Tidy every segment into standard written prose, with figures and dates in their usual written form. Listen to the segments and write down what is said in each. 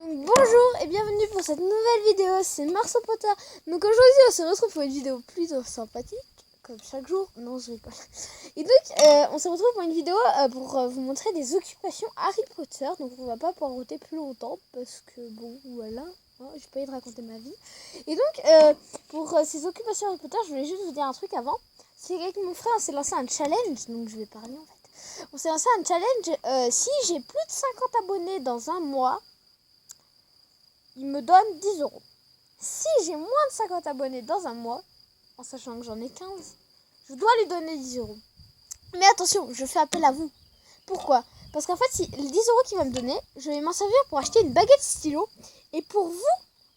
Bonjour et bienvenue pour cette nouvelle vidéo, c'est Marceau Potter. Donc aujourd'hui on se retrouve pour une vidéo plutôt sympathique, comme chaque jour, non je rigole. Et donc on se retrouve pour une vidéo pour vous montrer des occupations Harry Potter. Donc on va pas poireauter plus longtemps parce que bon voilà, hein, j'ai pas envie de raconter ma vie. Et donc pour ces occupations Harry Potter, je voulais juste vous dire un truc avant. C'est qu'avec mon frère on s'est lancé un challenge, donc je vais parler en fait. On s'est lancé un challenge, si j'ai plus de 50 abonnés dans un mois, il me donne 10 euros. Si j'ai moins de 50 abonnés dans un mois, en sachant que j'en ai 15, je dois lui donner 10 euros. Mais attention, je fais appel à vous. Pourquoi ? Parce qu'en fait, si les 10 euros qu'il va me donner, je vais m'en servir pour acheter une baguette stylo et pour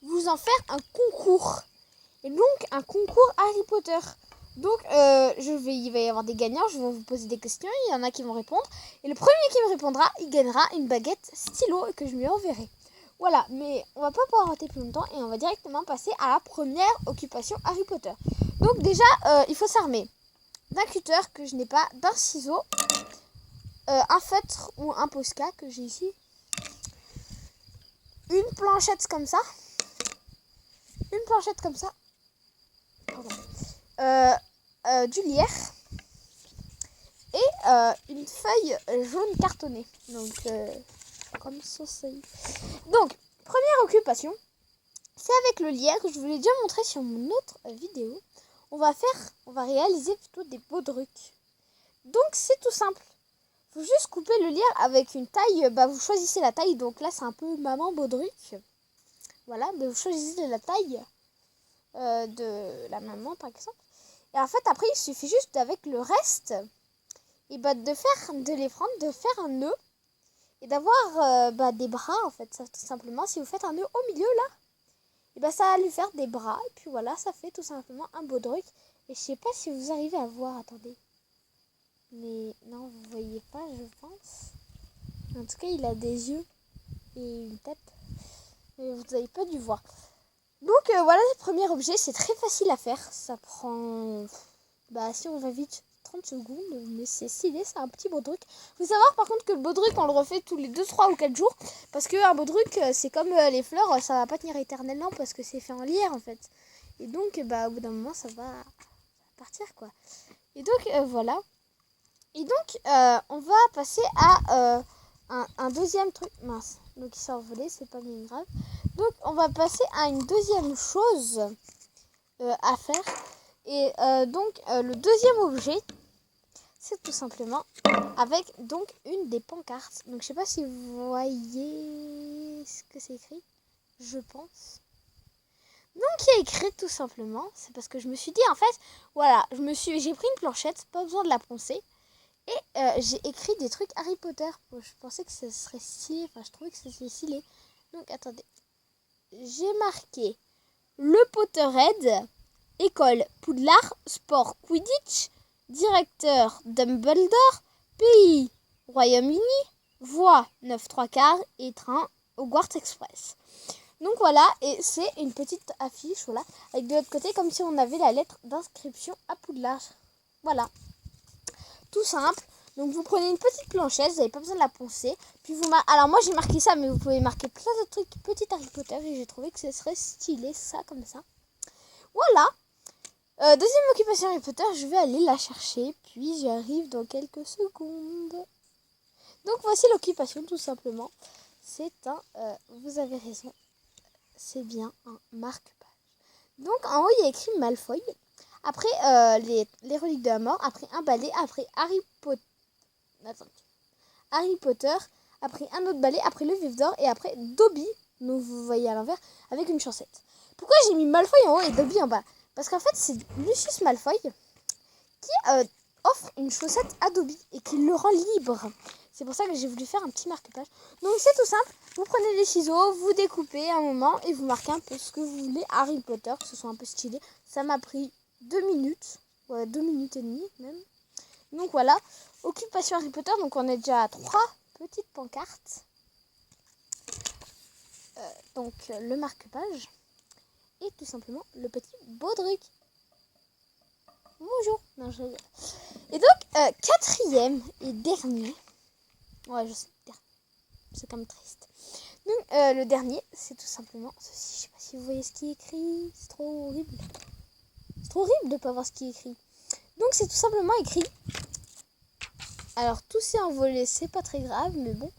vous en faire un concours. Et donc, un concours Harry Potter. Donc, il va y avoir des gagnants, je vais vous poser des questions, il y en a qui vont répondre. Et le premier qui me répondra, il gagnera une baguette stylo que je lui enverrai. Voilà, mais on va pas pouvoir rater plus longtemps et on va directement passer à la première occupation Harry Potter. Donc déjà, il faut s'armer d'un cutter que je n'ai pas, d'un ciseau, un feutre ou un Posca que j'ai ici, une planchette comme ça, pardon, du lierre et une feuille jaune cartonnée. Donc, comme ceci. Donc, première occupation. C'est avec le lierre que je vous l'ai déjà montré sur mon autre vidéo. On va réaliser plutôt des baudrucs. Donc c'est tout simple. Faut juste couper le lierre avec une taille. Vous choisissez la taille. Donc là c'est un peu maman baudruc. Voilà, mais vous choisissez la taille de la maman par exemple. Et en fait après il suffit juste avec le reste et de faire un nœud et d'avoir des bras en fait. Ça, tout simplement si vous faites un nœud au milieu là. Et ça va lui faire des bras. Et puis voilà, ça fait tout simplement un baudruc. Et je sais pas si vous arrivez à voir. Attendez. Mais non, vous voyez pas, je pense. En tout cas, il a des yeux et une tête. Mais vous n'avez pas dû voir. Donc voilà le premier objet. C'est très facile à faire. Ça prend... si on va vite, 30 secondes. Mais c'est stylé, c'est un petit baudruc. Faut savoir par contre que le baudruc, on le refait tous les 2, 3 ou 4 jours. Parce qu'un baudruc, c'est comme les fleurs, ça va pas tenir éternellement parce que c'est fait en lierre en fait. Et donc, au bout d'un moment, ça va partir quoi. Et donc, voilà. Et donc, on va passer à un deuxième truc. Mince, donc il s'est envolé, c'est pas bien grave. Donc, on va passer à une deuxième chose à faire. Et le deuxième objet, c'est tout simplement avec donc une des pancartes. Donc je sais pas si vous voyez ce que c'est écrit, je pense. Donc il y a écrit tout simplement, c'est parce que je me suis dit en fait, voilà, j'ai pris une planchette, pas besoin de la poncer. Et j'ai écrit des trucs Harry Potter. Je pensais que ce serait stylé, je trouvais que c'était stylé. Donc attendez, j'ai marqué le Potterhead, école Poudlard, sport Quidditch, directeur Dumbledore, pays Royaume-Uni, voie 9 3/4 et train Hogwarts Express. Donc voilà, et c'est une petite affiche, voilà, avec de l'autre côté comme si on avait la lettre d'inscription à Poudlard. Voilà, tout simple. Donc vous prenez une petite planchette, vous n'avez pas besoin de la poncer. Puis alors moi j'ai marqué ça, mais vous pouvez marquer plein de trucs petit Harry Potter et j'ai trouvé que ce serait stylé ça comme ça. Voilà. Deuxième occupation Harry Potter, je vais aller la chercher, puis j'y arrive dans quelques secondes. Donc voici l'occupation tout simplement. C'est vous avez raison, c'est bien un marque-page. Donc en haut il y a écrit Malfoy. Après les reliques de la mort, après un balai, après Harry Potter, après un autre balai, après le vif d'or et après Dobby, donc vous voyez à l'envers, avec une chancette. Pourquoi j'ai mis Malfoy en haut et Dobby en bas ? Parce qu'en fait c'est Lucius Malfoy qui offre une chaussette à Dobby et qui le rend libre. C'est pour ça que j'ai voulu faire un petit marque-page. Donc c'est tout simple, vous prenez les ciseaux, vous découpez un moment et vous marquez un peu ce que vous voulez Harry Potter, que ce soit un peu stylé. Ça m'a pris 2 minutes, 2 minutes et demie même. Donc voilà, occupation Harry Potter, donc on est déjà à 3 petites pancartes. Donc le marque-page et tout simplement le petit baudruc. Bonjour. Non, je... Et donc, quatrième et dernier. Ouais, je sais, c'est quand même triste. Donc le dernier, c'est tout simplement ceci. Je sais pas si vous voyez ce qui est écrit. C'est trop horrible. C'est trop horrible de pas voir ce qui est écrit. Donc c'est tout simplement écrit. Alors tout s'est envolé, c'est pas très grave, mais bon.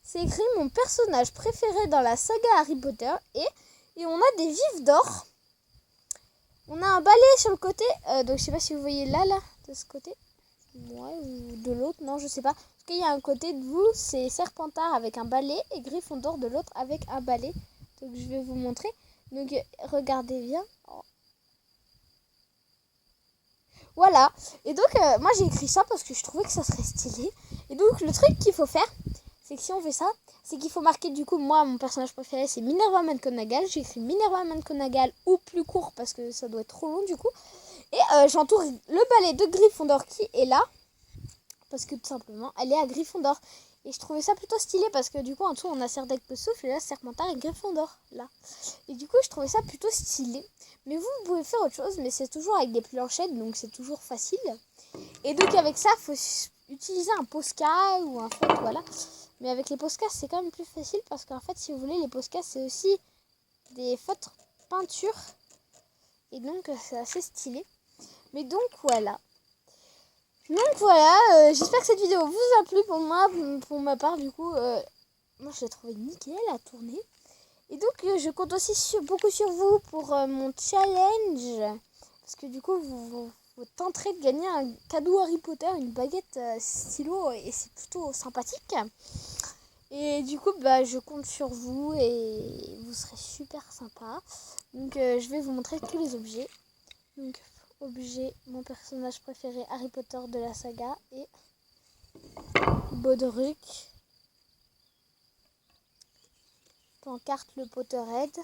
C'est écrit mon personnage préféré dans la saga Harry Potter. Et on a des vifs d'or. On a un balai sur le côté. Donc je sais pas si vous voyez là, de ce côté. Ouais, ou de l'autre, non, je sais pas. Parce qu'il y a un côté de vous, c'est Serpentard avec un balai et Gryffondor de l'autre avec un balai. Donc je vais vous montrer. Donc regardez bien. Oh. Voilà. Et donc moi j'ai écrit ça parce que je trouvais que ça serait stylé. Et donc le truc qu'il faut faire, c'est que si on fait ça, c'est qu'il faut marquer du coup, moi mon personnage préféré c'est Minerva McGonagall. J'ai écrit Minerva McGonagall ou plus court parce que ça doit être trop long du coup. Et j'entoure le balai de Gryffondor qui est là. Parce que tout simplement, elle est à Gryffondor. Et je trouvais ça plutôt stylé parce que du coup, en dessous, on a Cerdaigle Poufsouffle et là, Serpentard et Gryffondor. Là. Et du coup, je trouvais ça plutôt stylé. Mais vous pouvez faire autre chose, mais c'est toujours avec des planchettes, donc c'est toujours facile. Et donc, avec ça, il faut utiliser un Posca ou un feutre, voilà. Mais avec les Posca, c'est quand même plus facile parce qu'en fait, si vous voulez, les Posca, c'est aussi des feutres peinture. Et donc, c'est assez stylé. Mais donc, voilà. Donc voilà, j'espère que cette vidéo vous a plu pour ma part du coup. Moi je l'ai trouvé nickel à tourner. Et donc je compte aussi beaucoup sur vous pour mon challenge. Parce que du coup vous tenterez de gagner un cadeau Harry Potter, une baguette stylo et c'est plutôt sympathique. Et du coup bah je compte sur vous et vous serez super sympa. Donc je vais vous montrer tous les objets. Donc objet, mon personnage préféré Harry Potter de la saga et Bodruc, pancarte le Potterhead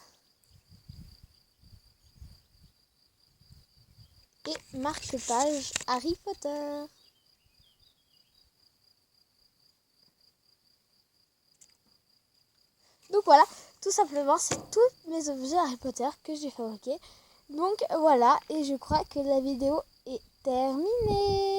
et marque-page Harry Potter. Donc voilà, tout simplement c'est tous mes objets Harry Potter que j'ai fabriqués. Donc voilà, et je crois que la vidéo est terminée.